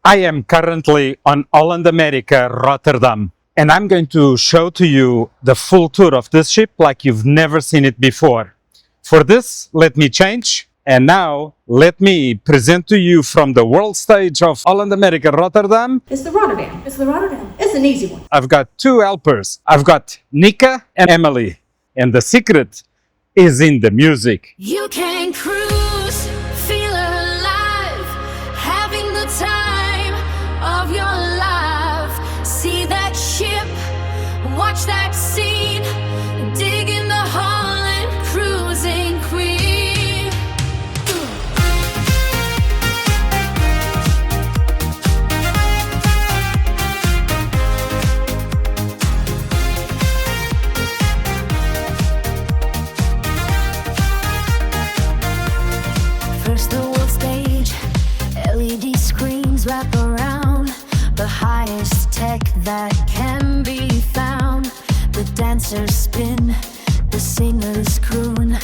I am currently on Holland America Rotterdam, and I'm going to show to you the full tour of this ship like you've never seen it before. For this, let me change, and now let me present to you from the world stage of Holland America Rotterdam. It's the Rotterdam. It's the Rotterdam. It's an easy one. I've got two helpers. I've got Nika and Emily, and the secret is in the music. You can cruise, feel alive, having the time of your life. See that ship, watch that scene, dig in the Holland, cruising queen. First the world stage, LED screens wrap around, the highest tech that can be found. The dancers spin, the singers croon.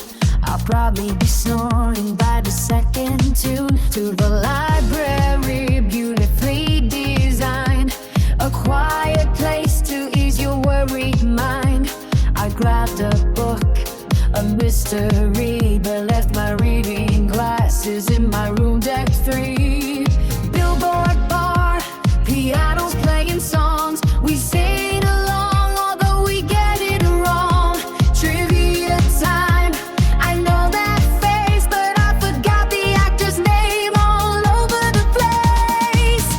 I'll probably be snoring by the second tune. To the library, beautifully designed, a quiet place to ease your worried mind. I grabbed a book, a mystery, but left my reading glasses in my room, deck 3. Billboard bar, pianos playing songs. We sing along, although we get it wrong. Trivia time, I know that face, but I forgot the actor's name all over the place.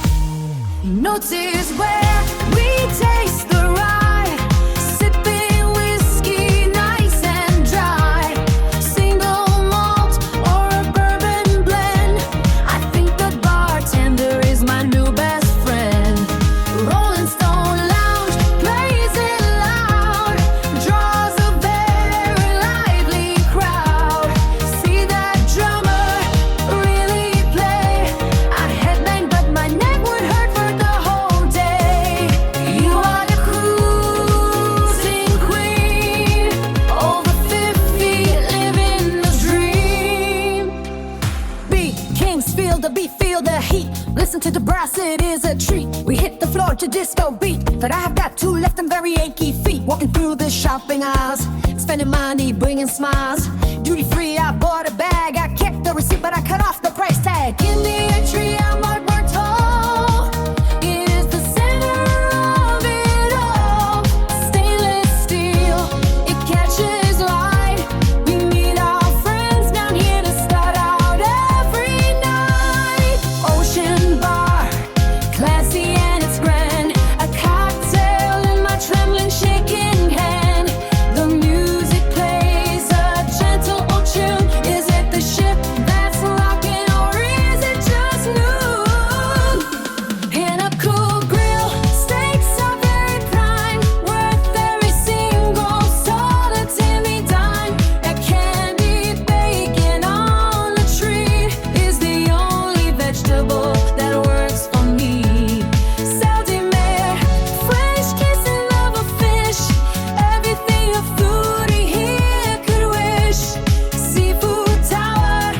Notice where we taste the ride, sipping whiskey nice and dry. Single malt or a bourbon blend, I think the bartender is my new best friend. Rolling Stone Lounge plays it loud, draws a very lively crowd. See that drummer really play. I headbang, but my neck would hurt for the whole day. You are the cruising queen, over 50, living the dream. B, Kings feel the beat, feel the heat. Listen to the brass, it is a treat. We hit the floor to disco beat, but I have got 2 left and very achy feet. Walking through the shopping aisles, spending money, bringing smiles. Duty free, I bought a bag. I kept the receipt, but I cut off the price tag. In the entry, I'm marked more tall. It is the center of it all. Stainless steel, it catches light. We meet our friends down here to start out every night. Ocean bar, classy and it's grand. A cocktail in my trembling, shaking hand. The music plays a gentle old tune. Is it the ship that's rocking, or is it just noon? Pinnacle Grill, steaks are very prime, worth every single solitary dime. A candy bacon on a tree is the only vegetable that works for me. Saldimare, French kiss and love of fish, everything a foodie here could wish. Seafood tower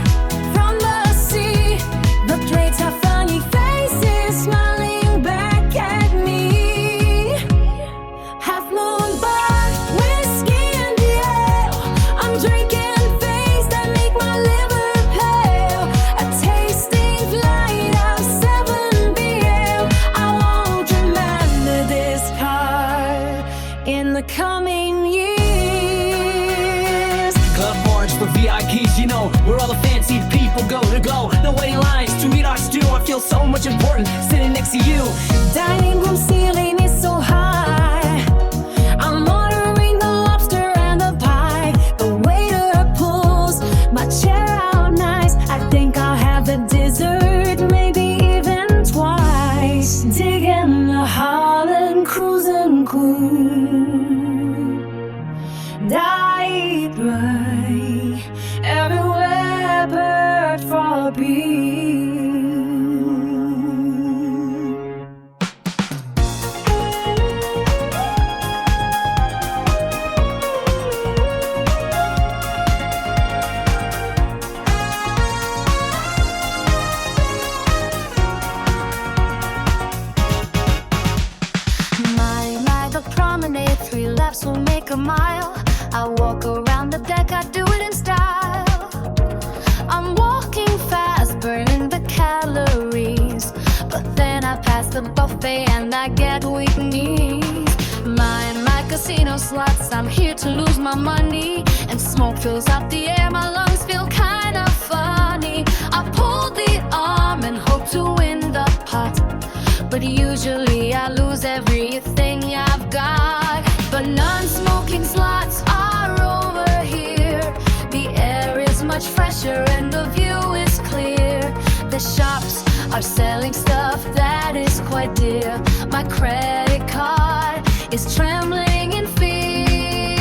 from the sea, the plates have funny faces smiling back at me. Half moon bar, whiskey and ale, I'm drinking things that make my liver pale. A tasting flight of 7 p.m. I won't remember this card in the coming years. Club Orange for VIPs, you know, where all the fancy people go to go. No waiting lines to meet our stew. I feel so much important sitting next to you. Dining room ceiling is so high. I'm ordering the lobster and the pie. The waiter pulls my chair out nice. I think I'll have the dessert, maybe even twice. Digging the Holland, cruising queen. Dive right everywhere, bird for a bee. a mile. I walk around the deck, I do it in style. I'm walking fast, burning the calories, but then I pass the buffet and I get weak knees. Mind my casino slots, I'm here to lose my money, and smoke fills out the air, my lungs feel kinda funny. I pull the arm and hope to win the pot, but usually I lose everything I've got. But non-smoking slots are over here. The air is much fresher and the view is clear. The shops are selling stuff that is quite dear. My credit card is trembling in fear.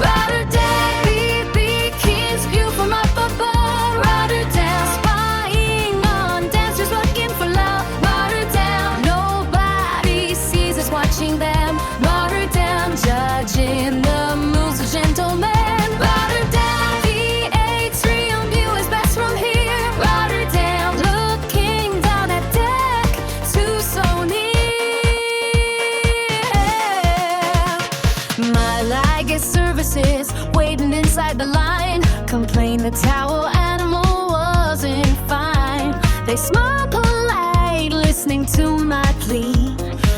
Rotterdam, BB King's view from up above. Rotterdam, spying on dancers looking for love. Rotterdam, nobody sees us watching them. Rotterdam, judging the moves of gentlemen. Rotterdam, the atrium view is best from here. Rotterdam, looking down at deck two so near. My luggage services waiting inside the line, complain the towel animal wasn't fine. They smile polite, listening to my plea.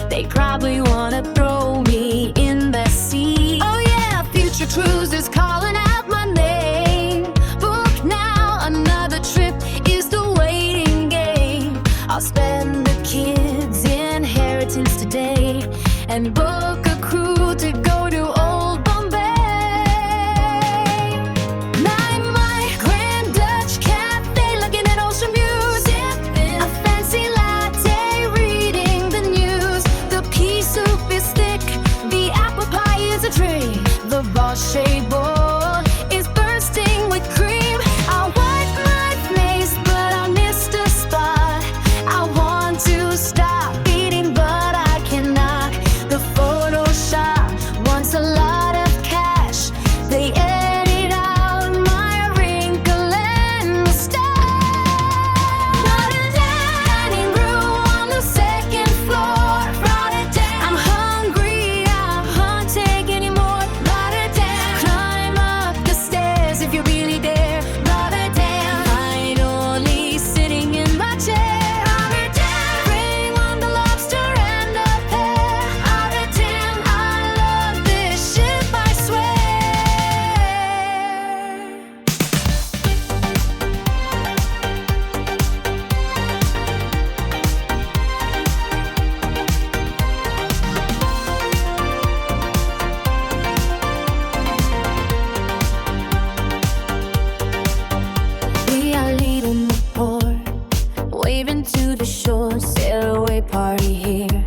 They probably wanna throw me in the sea. Oh yeah, future cruisers calling out my name. Book now, another trip is the waiting game. I'll spend the kids' inheritance today and book a crew to go to Old Bombay. Night my Grand Dutch Cafe, looking at ocean views, sipping a fancy latte, reading the news. The pea soup is thick, the apple pie is a treat. The Bossche bowl is bursting with cream. I wipe my face, but I missed a spot. I want to stop eating, but I cannot. The Photoshop wants a lot of cash. They edit out my wrinkle and style. Rotterdam, dining room on the second floor. Rotterdam, I'm hungry, I can't take anymore. Rotterdam, climb up the stairs if you really dare. Rotterdam, finally sitting in my chair. Rotterdam, bring on the lobster and a pear. Rotterdam, I love this ship, I swear. We are leading the port, waving to the shore, sail away party here.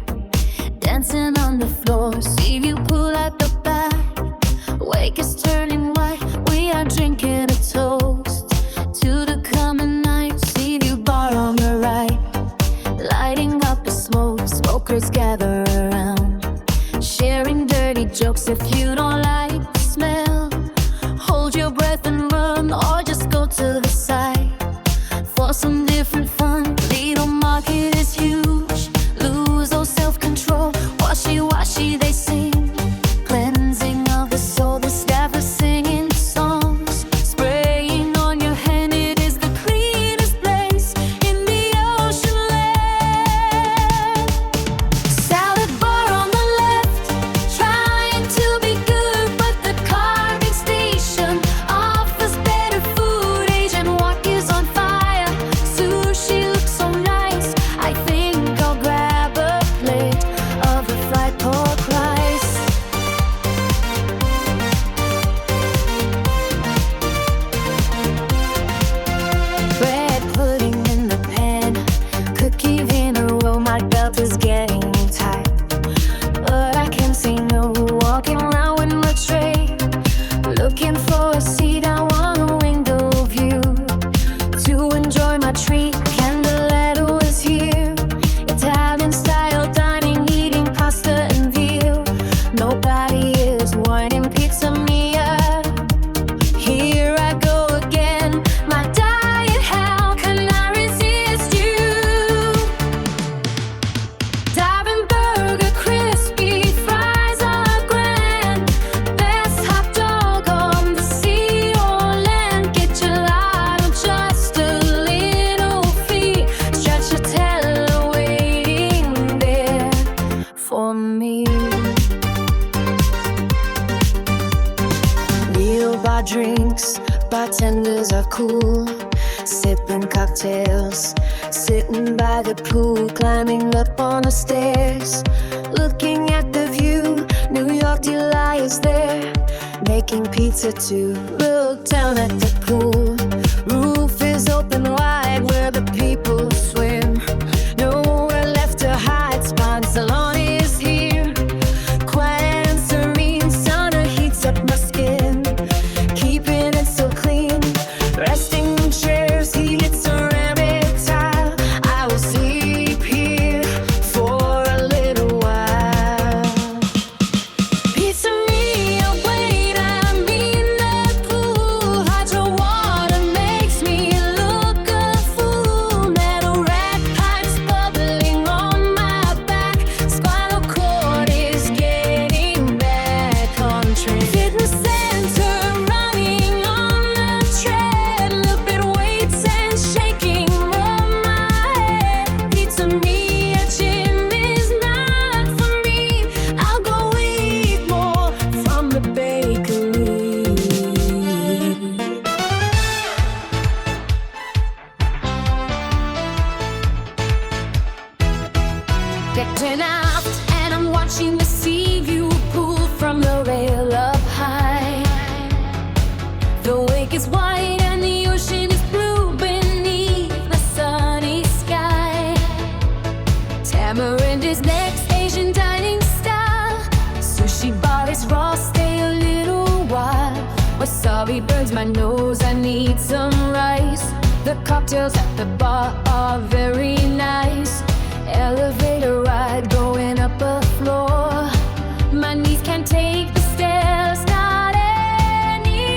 Dancing on the floor, see you pull at the back. Wake is turning white, we are drinking a toast to the coming night. See you bar on the right, lighting up the smoke, smokers gather around, sharing dirty jokes if you don't like the smell. Hold your breath and run, or just go to the side for some different fun. Lido Market is huge, lose all self-control. Washy, washy, they sing, cleansing of the soul. The staff bartenders are cool, sipping cocktails, sitting by the pool, climbing up on the stairs, looking at the view. New York Delight is there, making pizza too. Look down at the pool, roof is open wide where the people swim. Nowhere left to hide, Sponsaloni is here. Quiet and serene, sauna heats up my skin, keeping it so clean. Resting in chairs, heated ceramic tile. I will sleep here for a little while. Pizzeria, wait, I'm in the pool. Hydro water makes me look a fool. Metal rat pipes bubbling on my back. Spinal cord is getting back on track. Fitness center running on the tread. Little bit of weights and shaking from my head. Pizzeria gym is not for me. I'll go eat more from the bakery. Getting out and I'm watching the sea view pool from the rail up high. The wake is white and the ocean is blue beneath the sunny sky. Tamarind is next, Asian dining style. Sushi bar is raw, stay a little while. Wasabi burns my nose, I need some rice. The cocktails at the bar are very nice. Elevator ride going up a floor. My knees can't take the stairs, not anymore.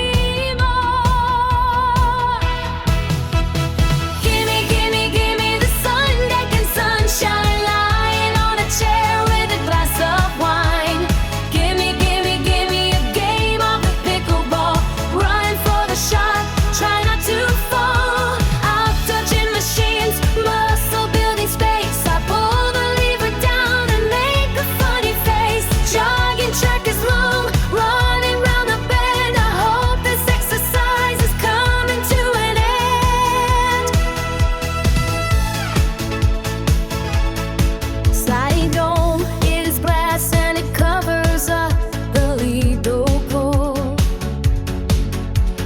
Gimme, gimme, gimme the sun deck and sunshine, lying on a chair with a glass of wine. Gimme, gimme, gimme a game of the pickleball. Run for the shot, try not to fall. Out touching machines, muscle building space. I pull the lever down and make a funny face. Jogging track is long, running round the bend. I hope this exercise is coming to an end. Sliding dome is glass and it covers up the Lido pool.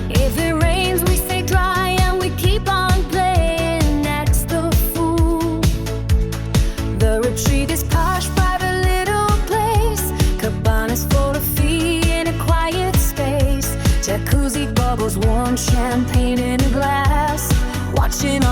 If it rains, we stay dry and we keep on playing. That's the fool. The retreat is posh, private little place. Cabanas for the fee in a quiet space. Jacuzzi bubbles, warm champagne in a glass. Watching